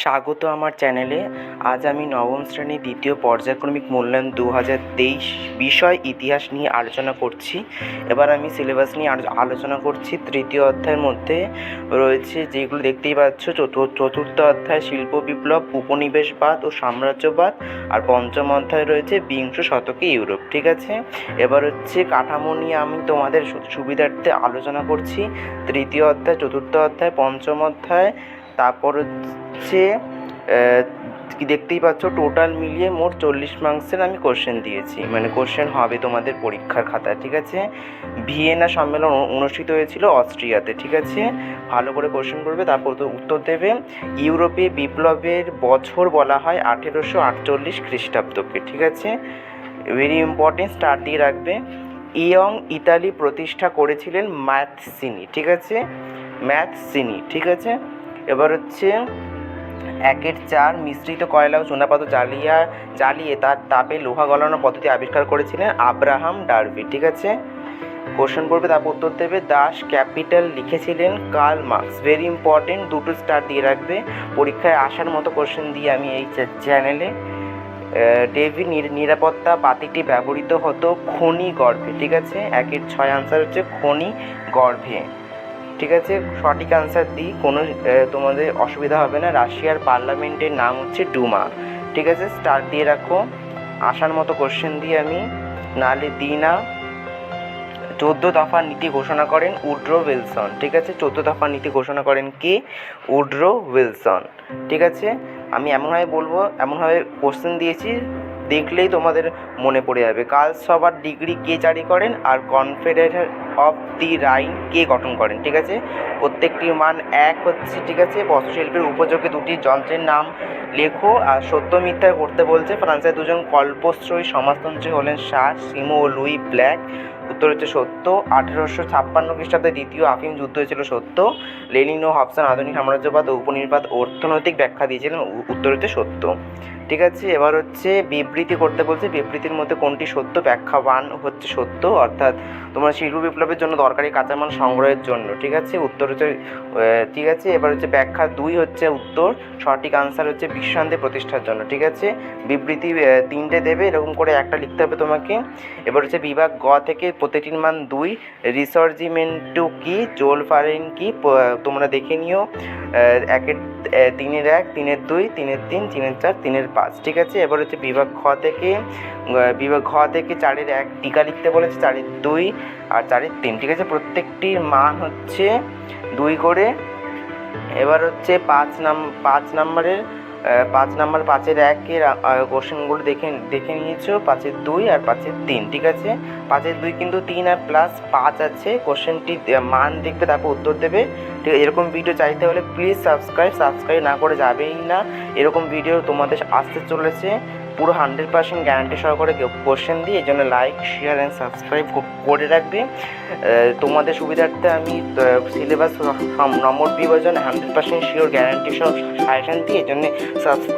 স্বাগত আমার চ্যানেলে। আজ আমি নবম শ্রেণীর দ্বিতীয় পর্যায়ক্রমিক মূল্যায়ন 2023 বিষয় ইতিহাস নিয়ে আলোচনা করছি। এবার আমি সিলেবাস নিয়ে আলোচনা করছি। তৃতীয় অধ্যায়ের মধ্যে রয়েছে যেগুলো দেখতেই পাচ্ছ, চতুর্থ অধ্যায় শিল্প বিপ্লব, উপনিবেশবাদ ও সাম্রাজ্যবাদ, আর পঞ্চম অধ্যায় রয়েছে বিংশ শতকে ইউরোপ। ঠিক আছে, এবার হচ্ছে কাঠামো নিয়ে আমি তোমাদের সুবিধার্থে আলোচনা করছি। তৃতীয় অধ্যায়, চতুর্থ অধ্যায়, পঞ্চম অধ্যায়, তারপর হচ্ছে কি দেখতেই পাচ্ছ টোটাল মিলিয়ে মোট 40 মার্কসের আমি কোশ্চেন দিয়েছি, মানে কোশ্চেন হবে তোমাদের পরীক্ষার খাতায়। ঠিক আছে, ভিয়েনা সম্মেলন অনুষ্ঠিত হয়েছিল অস্ট্রিয়াতে। ঠিক আছে, ভালো করে কোশ্চেন করবে, তারপর তো উত্তর দেবে। ইউরোপে বিপ্লবের বছর বলা হয় 1848 খ্রিস্টাব্দকে। ঠিক আছে, ভেরি ইম্পর্টেন্ট, স্টার দিয়ে রাখবে। ইয়ং ইতালি প্রতিষ্ঠা করেছিলেন ম্যাথসিনি। ঠিক আছে, ম্যাথসিনি। ঠিক আছে, এবার হচ্ছে 1-4 মিশ্রিত কয়লা ও চুনাপাথর জ্বালিয়ে তার তাপে লোহা গলানোর পদ্ধতি আবিষ্কার করেছিলেন আব্রাহাম ডার্বি। ঠিক আছে, কোশ্চেন করবে, তারপর উত্তর দেবে। দাস ক্যাপিটাল লিখেছিলেন Karl Marx. Very important, 2 star দিয়ে রাখবে। পরীক্ষায় আসার মতো কোশ্চেন দিয়ে আমি এই চ্যানেলে। ডেভিড নিরাপত্তা বাতিটি ব্যবহৃত হতো খনি গর্ভে। ঠিক আছে, 1-6 আনসার হচ্ছে খনি গর্ভে। ঠিক আছে, সঠিক আনসার দিই, কোনো তোমাদের অসুবিধা হবে না। রাশিয়ার পার্লামেন্টের নাম হচ্ছে ডুমা। ঠিক আছে, স্টার দিয়ে রাখো। আসার মতো কোশ্চেন দিয়ে আমি নাহলে দিই না। 14 দফা নীতি ঘোষণা করেন উড্রো উইলসন। ঠিক আছে, 14 দফা নীতি ঘোষণা করেন কে? Woodrow Wilson. ঠিক আছে, আমি এমনভাবে বলবো, এমনভাবে কোশ্চেন দিয়েছি, দেখলেই তোমাদের মনে পড়ে যাবে। কার্লসবাদ ডিগ্রি কে জারি করেন? আর কনফেডারেশন অফ দি রাইন কে গঠন করেন? ঠিক আছে, প্রত্যেকটির মান 1 হচ্ছে। ঠিক আছে, বস্ত্রশিল্পের উপযোগী দুটি যন্ত্রের নাম লেখো। আর সত্য মিথ্যা করতে বলছে। ফ্রান্সের দুজন কল্পশ্রয়ী সমাজতন্ত্রী হলেন শাহ সিমো ও লুই ব্ল্যাক। উত্তর হচ্ছে সত্য। 1856 খ্রিস্টাব্দে দ্বিতীয় আফিম যুদ্ধ হয়েছিল। সত্য। লেনিন ও হবসন আধুনিক সাম্রাজ্যবাদ ও উপনিবেশবাদ অর্থনৈতিক ব্যাখ্যা দিয়েছিলেন। উত্তর হচ্ছে সত্য। ঠিক আছে, এবার হচ্ছে বিবৃতি করতে বলছে। বিবৃতির মধ্যে কোনটি সত্য? ব্যাখ্যা 1 হচ্ছে সত্য, অর্থাৎ তোমার শিল্প বিপ্লবের জন্য দরকারি কাঁচামাল সংগ্রহের জন্য। ঠিক আছে, উত্তর হচ্ছে ঠিক আছে, এবার হচ্ছে ব্যাখ্যা 2 হচ্ছে উত্তর। সঠিক আনসার হচ্ছে বিশ্বশান্তি প্রতিষ্ঠার জন্য। ঠিক আছে, বিবৃতি 3টে দেবে, এরকম করে একটা লিখতে হবে তোমাকে। এবার হচ্ছে বিভাগ গ থেকে প্রতিটির মান 2। রিসর্জিমেন্টু কি? জোলফারেন কি? তোমরা দেখে নিও। 3-1, 3-2, 3-3, 3-4, 3-5। ঠিক আছে, এবার হচ্ছে বিভাগ ঘ থেকে 4-1 টিকা লিখতে বলেছে, 4-2 আর 4-3। ঠিক আছে, প্রত্যেকটির মান হচ্ছে 2 করে। এবার হচ্ছে 5 নম্বরের 5-1 কোশ্চেনগুলো দেখে নিয়েছো। 5-2 আর 5-3। ঠিক আছে, 5-2 কিন্তু 3 আর প্লাস 5 আছে। কোশ্চেনটি মান দেখবে, তারপর উত্তর দেবে। ঠিক আছে, এরকম ভিডিও চাইতে হলে প্লিজ সাবস্ক্রাইব না করে যাবেই না। এরকম ভিডিও তোমাদের আসতে চলেছে, পুরো 100% গ্যারান্টি সহকারে কোশ্চেন দিয়ে। এই জন্য লাইক, শেয়ার অ্যান্ড সাবস্ক্রাইব করে রাখবে। তোমাদের সুবিধার্থে আমি সিলেবাস নম্বর বিভাজন 100% শিওর গ্যারান্টি সহ সাজেশন দিই। এই জন্য সাবস্ক্রাইব